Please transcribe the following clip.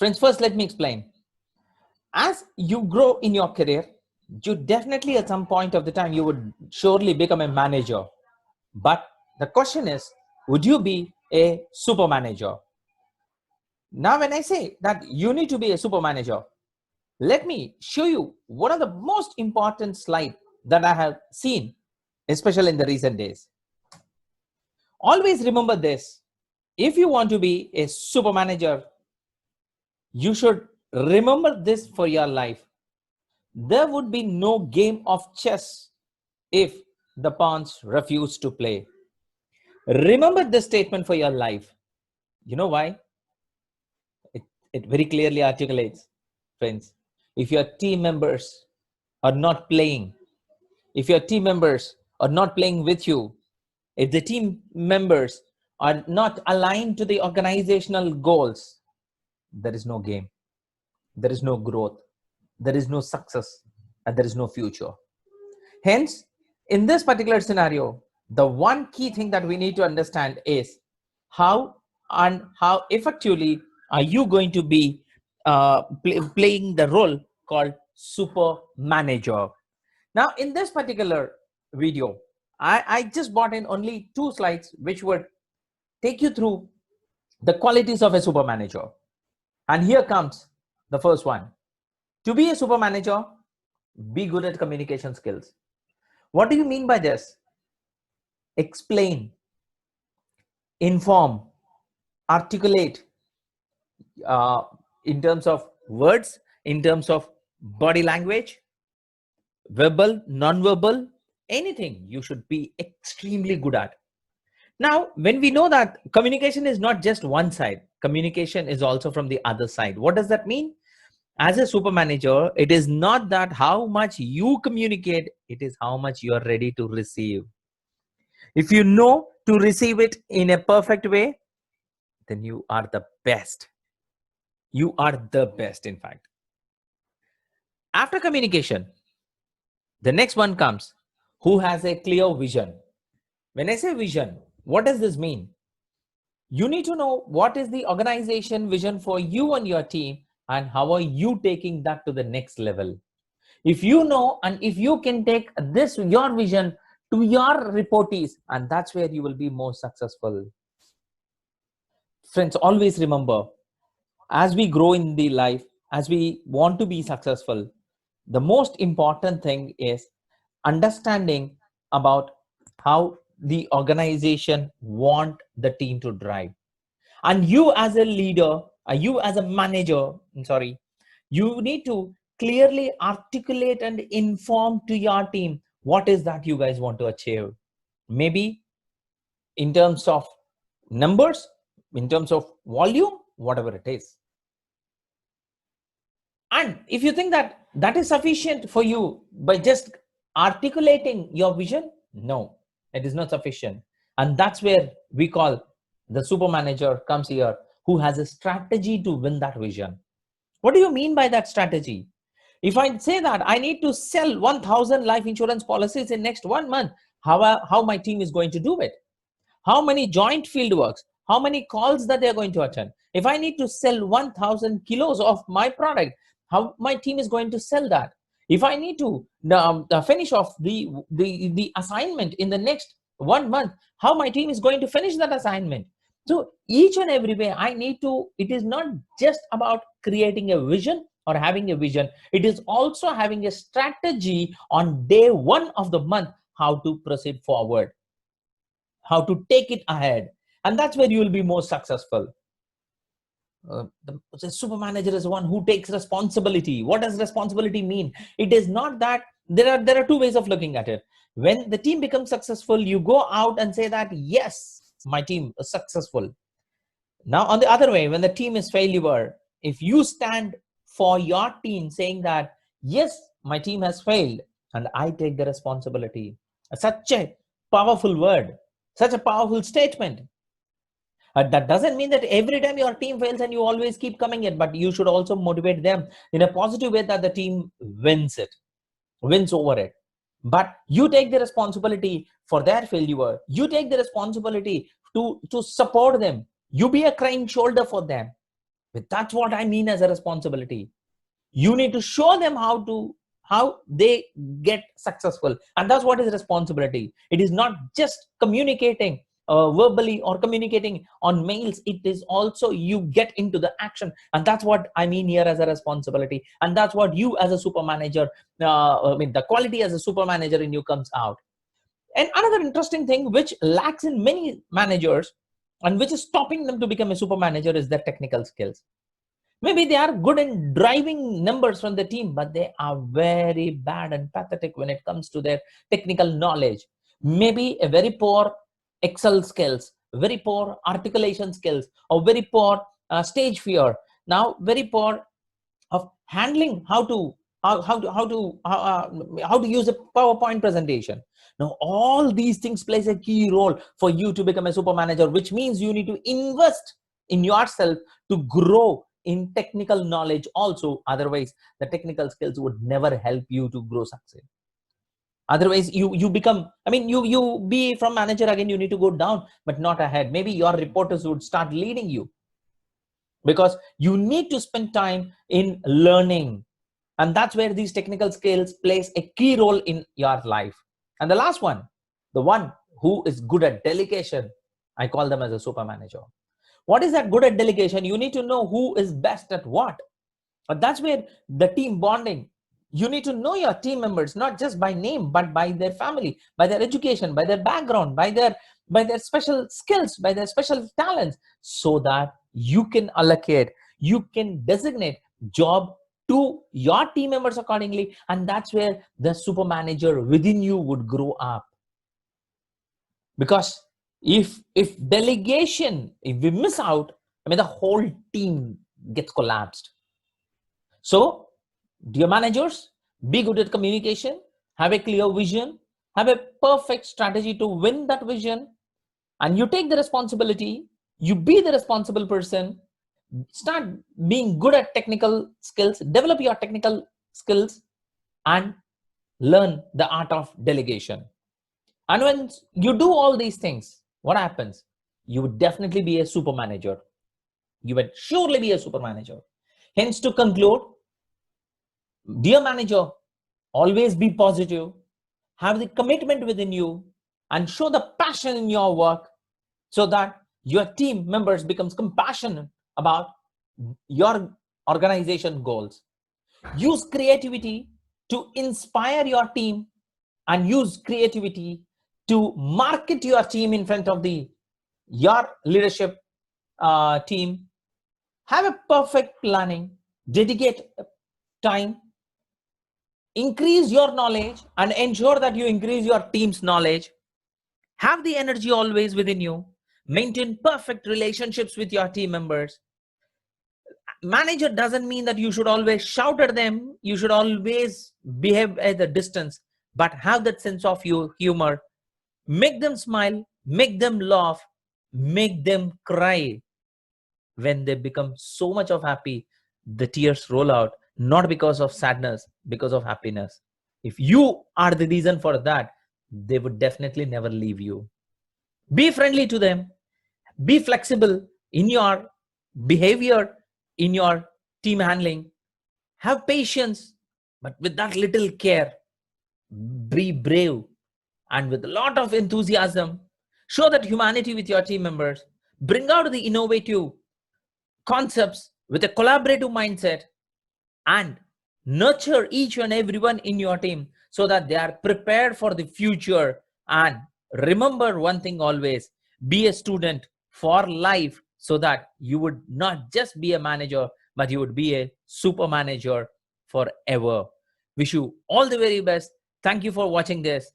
Friends, first let me explain. As you grow in your career, you definitely at some point of the time you would surely become a manager. But the question is, would you be a super manager? Now, when I say that you need to be a super manager, let me show you one of the most important slides that I have seen, especially in the recent days. Always remember this. If you want to be a super manager, you should remember this for your life. There would be no game of chess if the pawns refuse to play. Remember this statement for your life. You know why? It very clearly articulates, friends. If your team members are not playing, if your team members are not playing with you, if the team members are not aligned to the organizational goals, there is no game, there is no growth, there is no success, and there is no future. Hence, in this particular scenario, the one key thing that we need to understand is how effectively are you going to be playing the role called super manager. Now, in this particular video, I just brought in only 2 slides which would take you through the qualities of a super manager. And here comes the first one. To be a super manager, be good at communication skills. What do you mean by this? Explain, inform, articulate in terms of words, in terms of body language, verbal, non-verbal, anything you should be extremely good at. Now, when we know that communication is not just one side, communication is also from the other side. What does that mean? As a super manager, it is not that how much you communicate, it is how much you are ready to receive. If you know to receive it in a perfect way, then you are the best. You are the best, in fact. After communication, the next one comes, who has a clear vision. When I say vision, what does this mean? You need to know what is the organization vision for you and your team, and how are you taking that to the next level. If you know, and if you can take this, your vision, to your reportees, and that's where you will be more successful. Friends, always remember, as we grow in the life, as we want to be successful, the most important thing is understanding about how the organization want the team to drive. And you as a leader, you as a manager, you need to clearly articulate and inform to your team what is that you guys want to achieve. Maybe in terms of numbers, in terms of volume, whatever it is. And if you think that that is sufficient for you by just articulating your vision, no, it is not sufficient. And that's where we call the super manager comes here, who has a strategy to win that vision. What do you mean by that strategy? If I say that I need to sell 1,000 life insurance policies in next 1 month, how my team is going to do it? How many joint field works? How many calls that they're going to attend? If I need to sell 1,000 kilos of my product, how my team is going to sell that? If I need to finish off the assignment in the next 1 month, how my team is going to finish that assignment? So each and every way I need to, it is not just about creating a vision or having a vision. It is also having a strategy on day 1 of the month, how to proceed forward, how to take it ahead. And that's where you will be more successful. The super manager is one who takes responsibility. What does responsibility mean? It is not that there are 2 ways of looking at it. When the team becomes successful, you go out and say that, yes, my team is successful. Now, on the other way, when the team is failure, if you stand for your team saying that, yes, my team has failed and I take the responsibility. Such a powerful word, such a powerful statement. That doesn't mean that every time your team fails and you always keep coming in, but you should also motivate them in a positive way that the team wins over it. But you take the responsibility for their failure. You take the responsibility to support them. You be a crying shoulder for them. But that's what I mean as a responsibility. You need to show them how they get successful, and that's what is responsibility. It is not just communicating verbally or communicating on mails. It is also you get into the action, and that's what I mean here as a responsibility. And that's what you as a super manager, the quality as a super manager in you comes out. And another interesting thing which lacks in many managers and which is stopping them to become a super manager is their technical skills. Maybe they are good in driving numbers from the team, but they are very bad and pathetic when it comes to their technical knowledge. Maybe a very poor Excel skills, very poor articulation skills, or very poor stage fear. Now, very poor of handling how to use a PowerPoint presentation. Now, all these things plays a key role for you to become a super manager, which means you need to invest in yourself to grow in technical knowledge also. Otherwise, the technical skills would never help you to grow success. Otherwise, you become, you be from manager again, you need to go down, but not ahead. Maybe your reporters would start leading you, because you need to spend time in learning. And that's where these technical skills plays a key role in your life. And the last one, the one who is good at delegation, I call them as a super manager. What is that good at delegation? You need to know who is best at what. But that's where the team bonding. You need to know your team members, not just by name, but by their family, by their education, by their background, by their special skills, by their special talents, so that you can allocate, you can designate job to your team members accordingly. And that's where the super manager within you would grow up. Because if delegation, if we miss out, the whole team gets collapsed. So, dear managers, be good at communication, have a clear vision, have a perfect strategy to win that vision, and you take the responsibility, you be the responsible person, start being good at technical skills, develop your technical skills, and learn the art of delegation. And when you do all these things, what happens? You would definitely be a super manager. You would surely be a super manager. Hence, to conclude, dear manager, always be positive, have the commitment within you, and show the passion in your work, so that your team members becomes compassionate about your organization goals. Use creativity to inspire your team, and use creativity to market your team in front of your leadership team. Have a perfect planning, dedicate time, increase your knowledge, and ensure that you increase your team's knowledge. Have the energy always within you. Maintain perfect relationships with your team members. Manager doesn't mean that you should always shout at them. You should always behave at a distance, but have that sense of humor. Make them smile, make them laugh, make them cry. When they become so much of happy, the tears roll out, not because of sadness, because of happiness. If you are the reason for that, they would definitely never leave you. Be friendly to them. Be flexible in your behavior, in your team handling. Have patience, but with that little care. Be brave, and with a lot of enthusiasm, show that humanity with your team members. Bring out the innovative concepts with a collaborative mindset, and nurture each and everyone in your team so that they are prepared for the future. And remember one thing always, be a student for life, so that you would not just be a manager, but you would be a super manager forever. Wish you all the very best. Thank you for watching this.